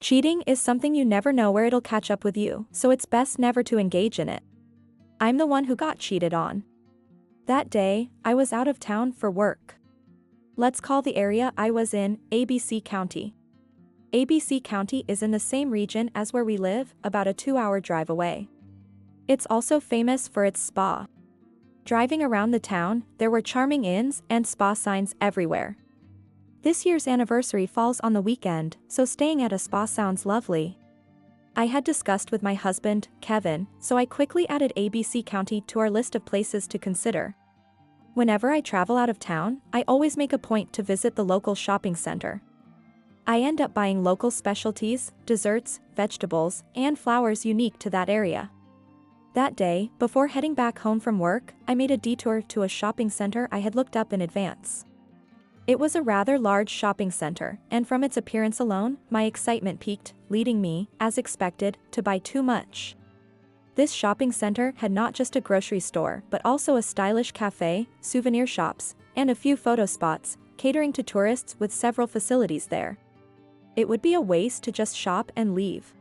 Cheating is something you never know where it'll catch up with you, so it's best never to engage in it. I'm the one who got cheated on. That day, I was out of town for work. Let's call the area I was in ABC County. ABC County is in the same region as where we live, about a 2-hour drive away. It's also famous for its spa. Driving around the town, there were charming inns and spa signs everywhere. This year's anniversary falls on the weekend, so staying at a spa sounds lovely. I had discussed with my husband, Kevin, so I quickly added ABC County to our list of places to consider. Whenever I travel out of town, I always make a point to visit the local shopping center. I end up buying local specialties, desserts, vegetables, and flowers unique to that area. That day, before heading back home from work, I made a detour to a shopping center I had looked up in advance. It was a rather large shopping center, and from its appearance alone, my excitement peaked, leading me, as expected, to buy too much. This shopping center had not just a grocery store but also a stylish cafe, souvenir shops, and a few photo spots, catering to tourists with several facilities there. It would be a waste to just shop and leave.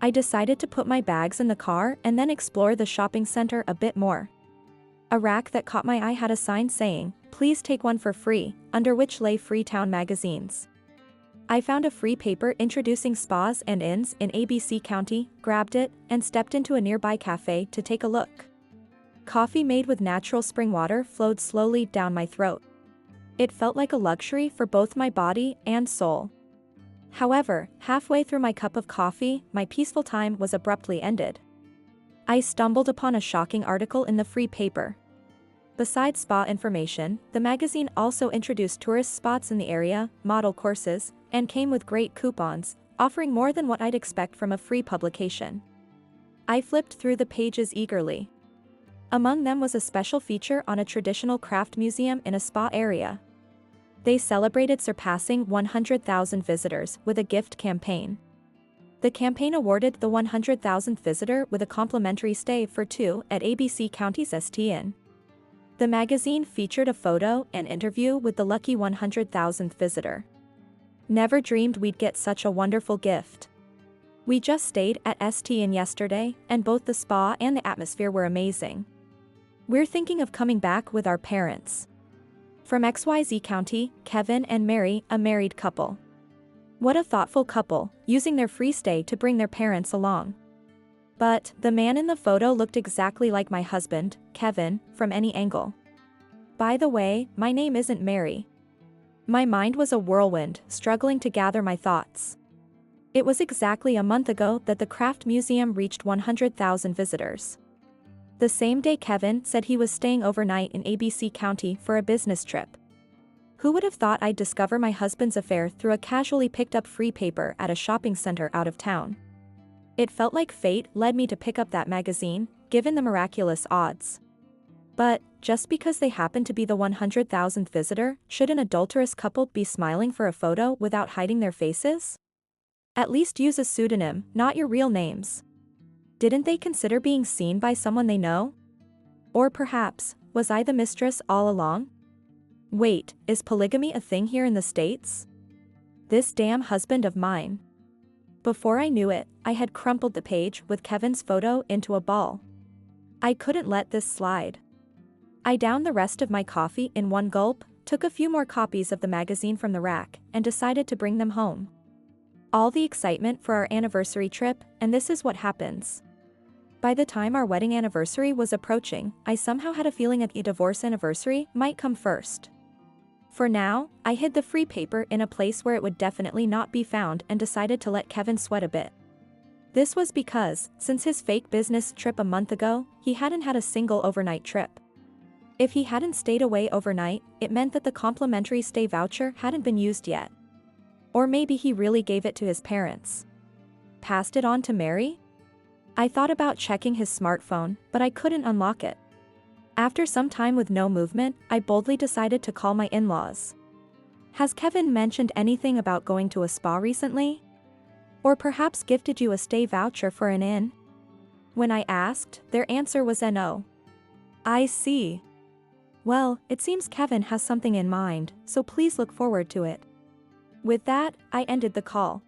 I decided to put my bags in the car and then explore the shopping center a bit more. A rack that caught my eye had a sign saying, "Please take one for free," under which lay Freetown magazines. I found a free paper introducing spas and inns in ABC County, grabbed it, and stepped into a nearby cafe to take a look. Coffee made with natural spring water flowed slowly down my throat. It felt like a luxury for both my body and soul. However, halfway through my cup of coffee, my peaceful time was abruptly ended. I stumbled upon a shocking article in the free paper. Besides spa information, the magazine also introduced tourist spots in the area, model courses, and came with great coupons, offering more than what I'd expect from a free publication. I flipped through the pages eagerly. Among them was a special feature on a traditional craft museum in a spa area. They celebrated surpassing 100,000 visitors with a gift campaign. The campaign awarded the 100,000th visitor with a complimentary stay for 2 at ABC County's St. Inn. The magazine featured a photo and interview with the lucky 100,000th visitor. Never dreamed we'd get such a wonderful gift. We just stayed at St. Inn yesterday, and both the spa and the atmosphere were amazing. We're thinking of coming back with our parents. From XYZ County, Kevin and Mary, a married couple. What a thoughtful couple, using their free stay to bring their parents along. But the man in the photo looked exactly like my husband, Kevin, from any angle. By the way, my name isn't Mary. My mind was a whirlwind, struggling to gather my thoughts. It was exactly a month ago that the Craft Museum reached 100,000 visitors. The same day Kevin said he was staying overnight in ABC County for a business trip. Who would have thought I'd discover my husband's affair through a casually picked up free paper at a shopping center out of town? It felt like fate led me to pick up that magazine, given the miraculous odds. But, just because they happened to be the 100,000th visitor, should an adulterous couple be smiling for a photo without hiding their faces? At least use a pseudonym, not your real names. Didn't they consider being seen by someone they know? Or perhaps, was I the mistress all along? Wait, is polygamy a thing here in the States? This damn husband of mine. Before I knew it, I had crumpled the page with Kevin's photo into a ball. I couldn't let this slide. I downed the rest of my coffee in one gulp, took a few more copies of the magazine from the rack, and decided to bring them home. All the excitement for our anniversary trip, and this is what happens. By the time our wedding anniversary was approaching, I somehow had a feeling a divorce anniversary might come first. For now, I hid the free paper in a place where it would definitely not be found and decided to let Kevin sweat a bit. This was because, since his fake business trip a month ago, he hadn't had a single overnight trip. If he hadn't stayed away overnight, it meant that the complimentary stay voucher hadn't been used yet. Or maybe he really gave it to his parents. Passed it on to Mary? I thought about checking his smartphone, but I couldn't unlock it. After some time with no movement, I boldly decided to call my in-laws. Has Kevin mentioned anything about going to a spa recently? Or perhaps gifted you a stay voucher for an inn? When I asked, their answer was no. I see. Well, it seems Kevin has something in mind, so please look forward to it. With that, I ended the call.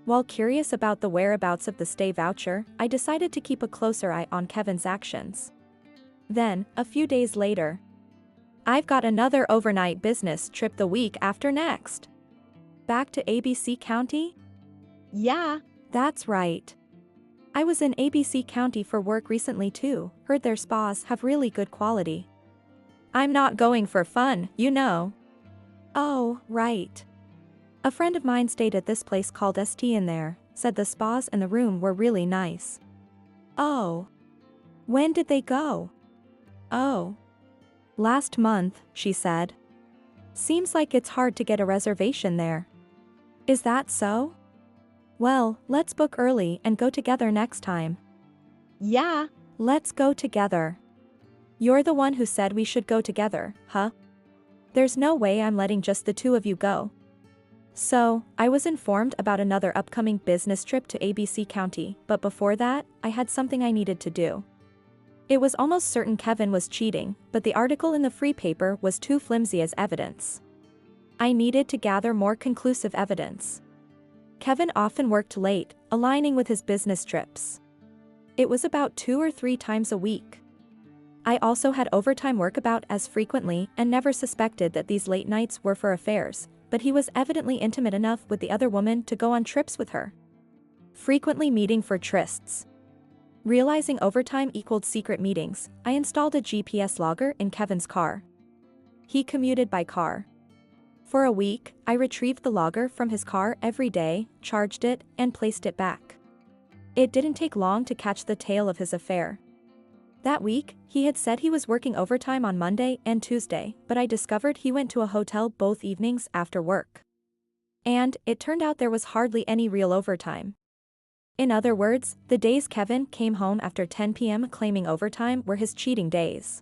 While curious about the whereabouts of the stay voucher, I decided to keep a closer eye on Kevin's actions. Then, a few days later, I've got another overnight business trip the week after next. Back to ABC County? Yeah. That's right. I was in ABC County for work recently too, heard their spas have really good quality. I'm not going for fun, you know. Oh, right. A friend of mine stayed at this place called ST in there, said the spas and the room were really nice. Oh. When did they go? Oh. Last month, she said. Seems like it's hard to get a reservation there. Is that so? Well, let's book early and go together next time. Yeah. Let's go together. You're the one who said we should go together, huh? There's no way I'm letting just the two of you go. So, I was informed about another upcoming business trip to ABC County, but before that, I had something I needed to do. It was almost certain Kevin was cheating, but the article in the free paper was too flimsy as evidence. I needed to gather more conclusive evidence. Kevin often worked late, aligning with his business trips. It was about 2 or 3 times a week. I also had overtime work about as frequently and never suspected that these late nights were for affairs, but he was evidently intimate enough with the other woman to go on trips with her. Frequently meeting for trysts. Realizing overtime equaled secret meetings, I installed a GPS logger in Kevin's car. He commuted by car. For a week, I retrieved the logger from his car every day, charged it, and placed it back. It didn't take long to catch the tail of his affair. That week, he had said he was working overtime on Monday and Tuesday, but I discovered he went to a hotel both evenings after work. And, it turned out there was hardly any real overtime. In other words, the days Kevin came home after 10 p.m. claiming overtime were his cheating days.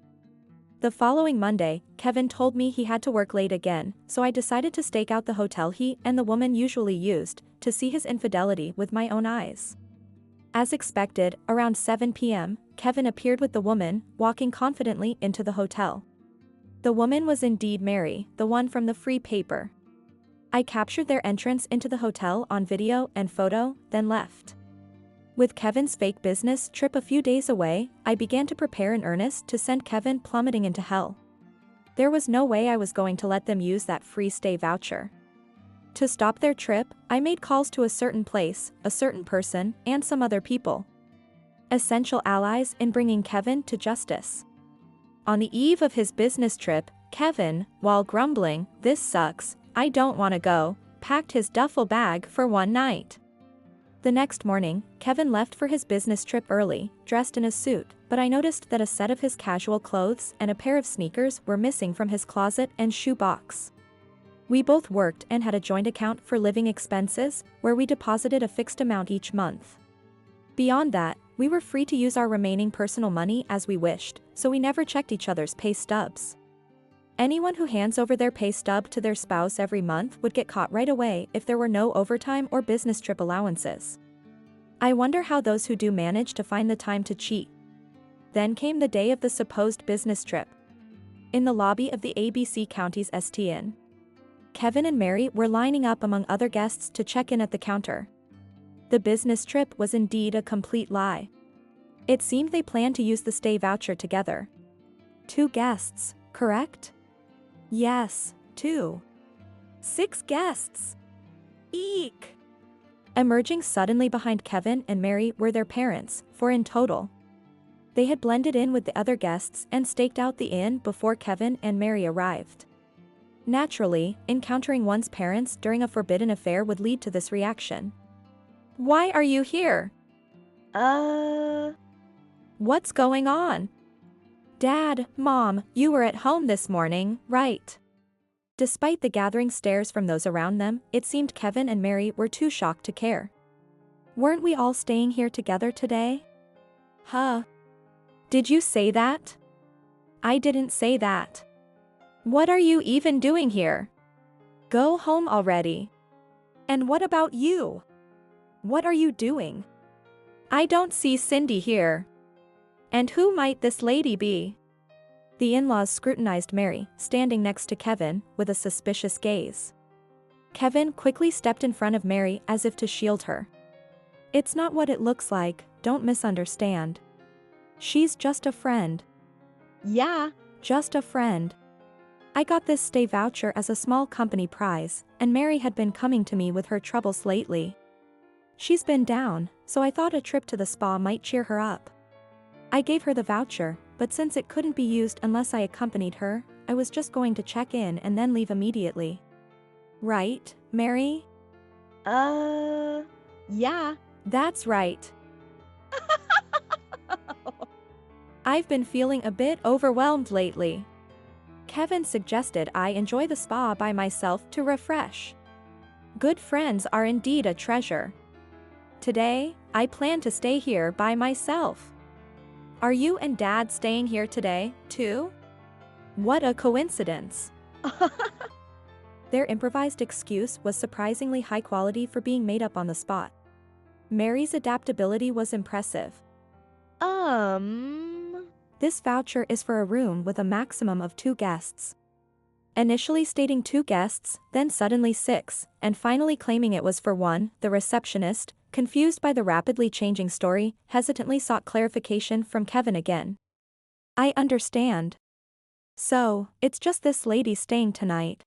The following Monday, Kevin told me he had to work late again, so I decided to stake out the hotel he and the woman usually used, to see his infidelity with my own eyes. As expected, around 7 p.m., Kevin appeared with the woman, walking confidently into the hotel. The woman was indeed Mary, the one from the free paper. I captured their entrance into the hotel on video and photo, then left. With Kevin's fake business trip a few days away, I began to prepare in earnest to send Kevin plummeting into hell. There was no way I was going to let them use that free stay voucher. To stop their trip, I made calls to a certain place, a certain person, and some other people. Essential allies in bringing Kevin to justice. On the eve of his business trip, Kevin, while grumbling, "This sucks, I don't want to go," packed his duffel bag for one night. The next morning, Kevin left for his business trip early, dressed in a suit, but I noticed that a set of his casual clothes and a pair of sneakers were missing from his closet and shoe box. We both worked and had a joint account for living expenses, where we deposited a fixed amount each month. Beyond that, we were free to use our remaining personal money as we wished, so we never checked each other's pay stubs. Anyone who hands over their pay stub to their spouse every month would get caught right away if there were no overtime or business trip allowances. I wonder how those who do manage to find the time to cheat. Then came the day of the supposed business trip. In the lobby of the ABC County's ST Inn, Kevin and Mary were lining up among other guests to check in at the counter. The business trip was indeed a complete lie. It seemed they planned to use the stay voucher together. 2 guests, correct? Yes, 2. 6 guests. Eek! Emerging suddenly behind Kevin and Mary were their parents, 4 in total. They had blended in with the other guests and staked out the inn before Kevin and Mary arrived. Naturally, encountering one's parents during a forbidden affair would lead to this reaction. "Why are you here?" "What's going on?" "Dad, Mom, you were at home this morning, right?" Despite the gathering stares from those around them, it seemed Kevin and Mary were too shocked to care. "Weren't we all staying here together today?" "Huh? Did you say that?" "I didn't say that." "What are you even doing here? Go home already." "And what about you? What are you doing?" "I don't see Cindy here." "And who might this lady be?" The in-laws scrutinized Mary, standing next to Kevin, with a suspicious gaze. Kevin quickly stepped in front of Mary as if to shield her. It's not what it looks like, don't misunderstand. She's just a friend. Yeah. Just a friend. I got this stay voucher as a small company prize, and Mary had been coming to me with her troubles lately. She's been down, so I thought a trip to the spa might cheer her up. I gave her the voucher, but since it couldn't be used unless I accompanied her, I was just going to check in and then leave immediately. Right, Mary? Yeah. That's right. I've been feeling a bit overwhelmed lately. Kevin suggested I enjoy the spa by myself to refresh. Good friends are indeed a treasure. Today, I plan to stay here by myself. Are you and Dad staying here today, too? What a coincidence. Their improvised excuse was surprisingly high quality for being made up on the spot. Mary's adaptability was impressive. This voucher is for a room with a maximum of 2 guests. Initially stating 2 guests, then suddenly 6, and finally claiming it was for 1, the receptionist, confused by the rapidly changing story, hesitantly sought clarification from Kevin again. I understand. So, it's just this lady staying tonight.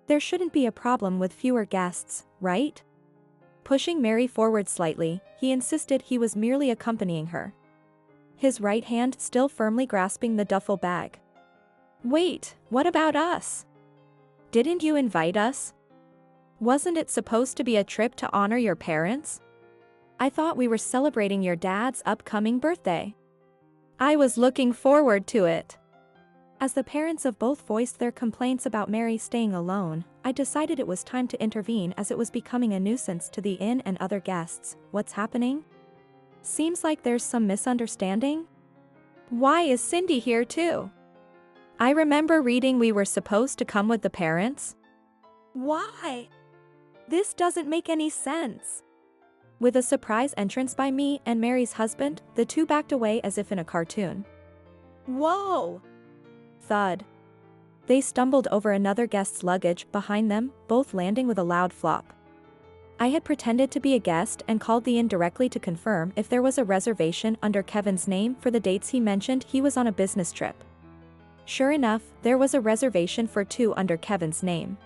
There shouldn't be a problem with fewer guests, right? Pushing Mary forward slightly, he insisted he was merely accompanying her. His right hand still firmly grasping the duffel bag. Wait, what about us? Didn't you invite us? Wasn't it supposed to be a trip to honor your parents? I thought we were celebrating your dad's upcoming birthday. I was looking forward to it. As the parents of both voiced their complaints about Mary staying alone, I decided it was time to intervene as it was becoming a nuisance to the inn and other guests. What's happening? Seems like there's some misunderstanding. Why is Cindy here too? I remember reading we were supposed to come with the parents. Why? This doesn't make any sense. With a surprise entrance by me and Mary's husband, the two backed away as if in a cartoon. Whoa! Thud. They stumbled over another guest's luggage behind them, both landing with a loud flop. I had pretended to be a guest and called the inn directly to confirm if there was a reservation under Kevin's name for the dates he mentioned he was on a business trip. Sure enough, there was a reservation for 2 under Kevin's name.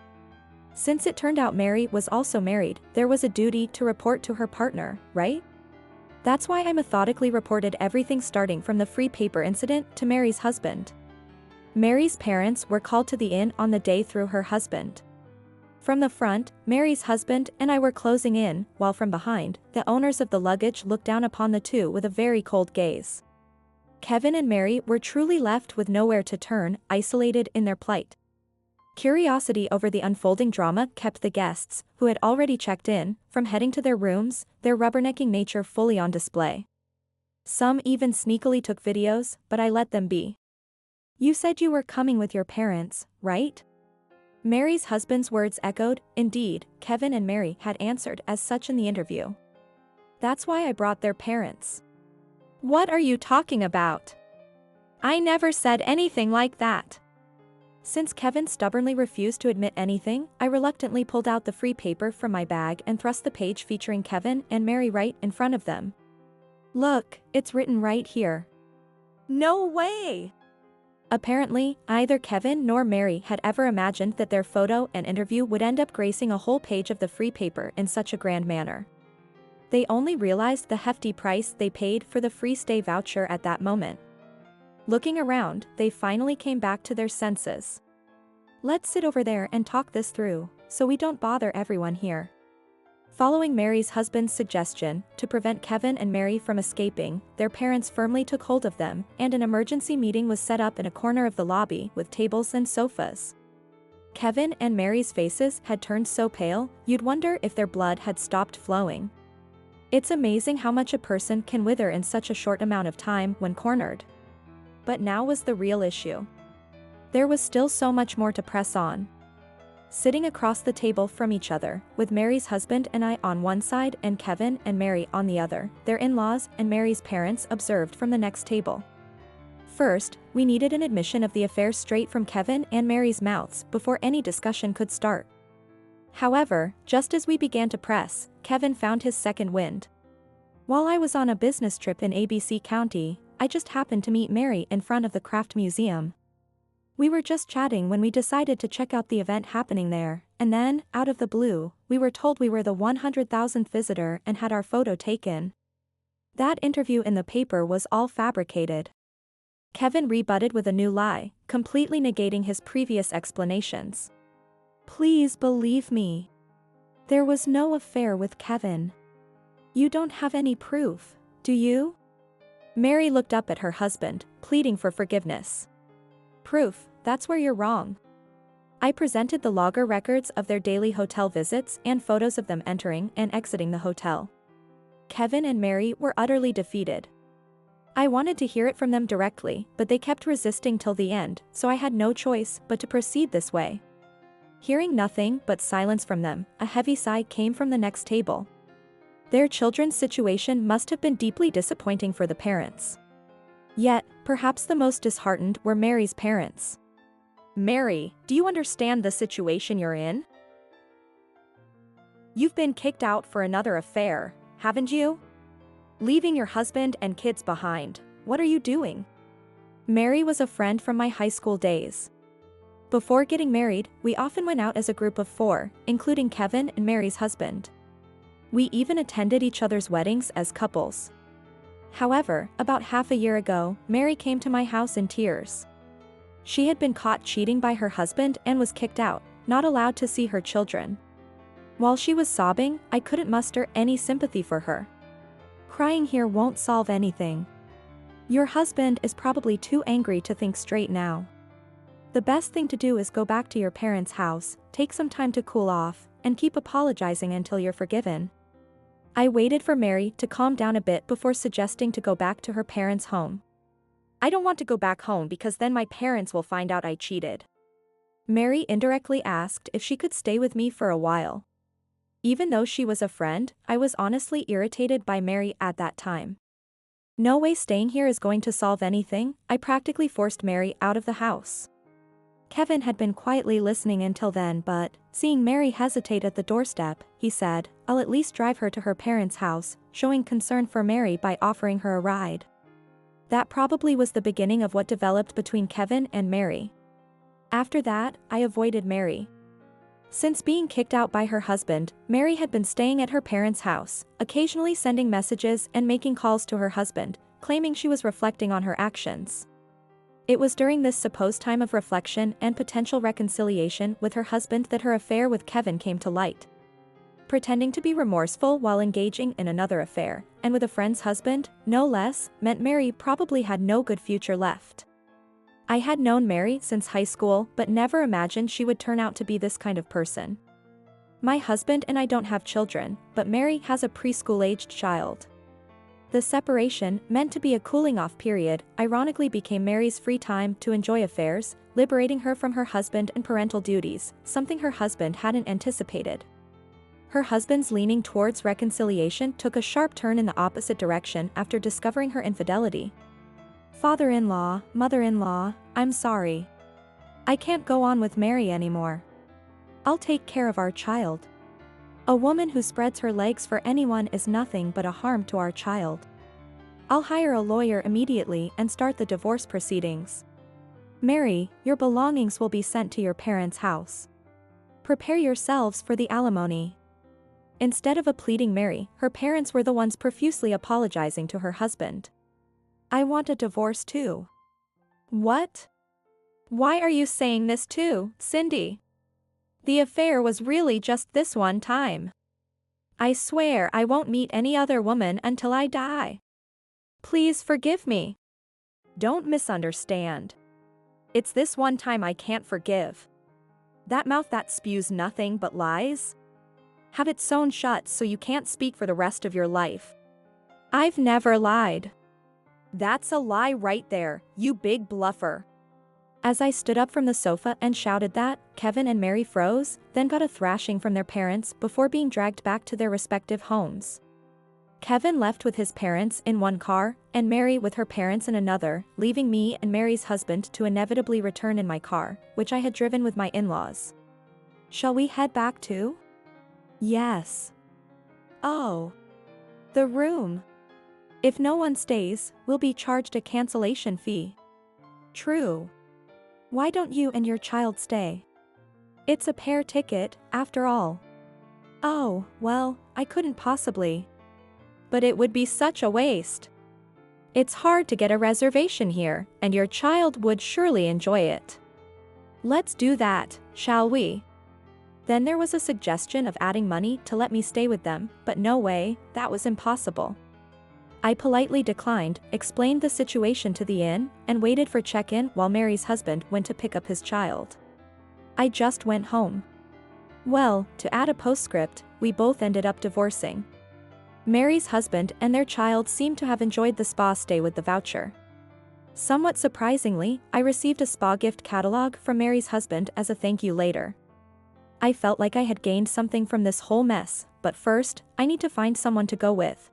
Since it turned out Mary was also married, there was a duty to report to her partner, right? That's why I methodically reported everything starting from the free paper incident to Mary's husband. Mary's parents were called to the inn on the day through her husband. From the front, Mary's husband and I were closing in, while from behind, the owners of the luggage looked down upon the two with a very cold gaze. Kevin and Mary were truly left with nowhere to turn, isolated in their plight. Curiosity over the unfolding drama kept the guests, who had already checked in, from heading to their rooms, their rubbernecking nature fully on display. Some even sneakily took videos, but I let them be. You said you were coming with your parents, right? Mary's husband's words echoed. Indeed, Kevin and Mary had answered as such in the interview. That's why I brought their parents. What are you talking about? I never said anything like that. Since Kevin stubbornly refused to admit anything, I reluctantly pulled out the free paper from my bag and thrust the page featuring Kevin and Mary right in front of them. Look, it's written right here. No way! Apparently, either Kevin nor Mary had ever imagined that their photo and interview would end up gracing a whole page of the free paper in such a grand manner. They only realized the hefty price they paid for the free stay voucher at that moment. Looking around, they finally came back to their senses. Let's sit over there and talk this through, so we don't bother everyone here. Following Mary's husband's suggestion, to prevent Kevin and Mary from escaping, their parents firmly took hold of them, and an emergency meeting was set up in a corner of the lobby with tables and sofas. Kevin and Mary's faces had turned so pale, you'd wonder if their blood had stopped flowing. It's amazing how much a person can wither in such a short amount of time when cornered. But now was the real issue. There was still so much more to press on. Sitting across the table from each other, with Mary's husband and I on one side and Kevin and Mary on the other, their in-laws and Mary's parents observed from the next table. First, we needed an admission of the affair straight from Kevin and Mary's mouths before any discussion could start. However, just as we began to press, Kevin found his second wind. While I was on a business trip in ABC County, I just happened to meet Mary in front of the craft museum. We were just chatting when we decided to check out the event happening there, and then, out of the blue, we were told we were the 100,000th visitor and had our photo taken. That interview in the paper was all fabricated. Kevin rebutted with a new lie, completely negating his previous explanations. Please believe me. There was no affair with Kevin. You don't have any proof, do you? Mary looked up at her husband, pleading for forgiveness. Proof, that's where you're wrong. I presented the logger records of their daily hotel visits and photos of them entering and exiting the hotel. Kevin and Mary were utterly defeated. I wanted to hear it from them directly, but they kept resisting till the end, so I had no choice but to proceed this way. Hearing nothing but silence from them, a heavy sigh came from the next table. Their children's situation must have been deeply disappointing for the parents. Yet, perhaps the most disheartened were Mary's parents. Mary, do you understand the situation you're in? You've been kicked out for another affair, haven't you? Leaving your husband and kids behind. What are you doing? Mary was a friend from my high school days. Before getting married, we often went out as a group of 4, including Kevin and Mary's husband. We even attended each other's weddings as couples. However, about half a year ago, Mary came to my house in tears. She had been caught cheating by her husband and was kicked out, not allowed to see her children. While she was sobbing, I couldn't muster any sympathy for her. Crying here won't solve anything. Your husband is probably too angry to think straight now. The best thing to do is go back to your parents' house, take some time to cool off, and keep apologizing until you're forgiven. I waited for Mary to calm down a bit before suggesting to go back to her parents' home. I don't want to go back home because then my parents will find out I cheated. Mary indirectly asked if she could stay with me for a while. Even though she was a friend, I was honestly irritated by Mary at that time. No way staying here is going to solve anything. I practically forced Mary out of the house. Kevin had been quietly listening until then, but, seeing Mary hesitate at the doorstep, he said, I'll at least drive her to her parents' house, showing concern for Mary by offering her a ride. That probably was the beginning of what developed between Kevin and Mary. After that, I avoided Mary. Since being kicked out by her husband, Mary had been staying at her parents' house, occasionally sending messages and making calls to her husband, claiming she was reflecting on her actions. It was during this supposed time of reflection and potential reconciliation with her husband that her affair with Kevin came to light. Pretending to be remorseful while engaging in another affair, and with a friend's husband, no less, meant Mary probably had no good future left. I had known Mary since high school but never imagined she would turn out to be this kind of person. My husband and I don't have children, but Mary has a preschool-aged child. The separation, meant to be a cooling-off period, ironically became Mary's free time to enjoy affairs, liberating her from her husband and parental duties, something her husband hadn't anticipated. Her husband's leaning towards reconciliation took a sharp turn in the opposite direction after discovering her infidelity. Father-in-law, mother-in-law, I'm sorry. I can't go on with Mary anymore. I'll take care of our child. A woman who spreads her legs for anyone is nothing but a harm to our child. I'll hire a lawyer immediately and start the divorce proceedings. Mary, your belongings will be sent to your parents' house. Prepare yourselves for the alimony. Instead of pleading Mary, her parents were the ones profusely apologizing to her husband. I want a divorce too. What? Why are you saying this too, Cindy? The affair was really just this one time. I swear I won't meet any other woman until I die. Please forgive me. Don't misunderstand. It's this one time I can't forgive. That mouth that spews nothing but lies? Have it sewn shut so you can't speak for the rest of your life. I've never lied. That's a lie right there, you big bluffer. As I stood up from the sofa and shouted that, Kevin and Mary froze, then got a thrashing from their parents before being dragged back to their respective homes. Kevin left with his parents in one car, and Mary with her parents in another, leaving me and Mary's husband to inevitably return in my car, which I had driven with my in-laws. Shall we head back too? Yes. Oh. The room. If no one stays, we'll be charged a cancellation fee. True. Why don't you and your child stay? It's a pair ticket, after all. Oh, well, I couldn't possibly. But it would be such a waste. It's hard to get a reservation here, and your child would surely enjoy it. Let's do that, shall we? Then there was a suggestion of adding money to let me stay with them, but no way, that was impossible. I politely declined, explained the situation to the inn, and waited for check-in while Mary's husband went to pick up his child. I just went home. Well, to add a postscript, we both ended up divorcing. Mary's husband and their child seemed to have enjoyed the spa stay with the voucher. Somewhat surprisingly, I received a spa gift catalog from Mary's husband as a thank you later. I felt like I had gained something from this whole mess, but first, I need to find someone to go with.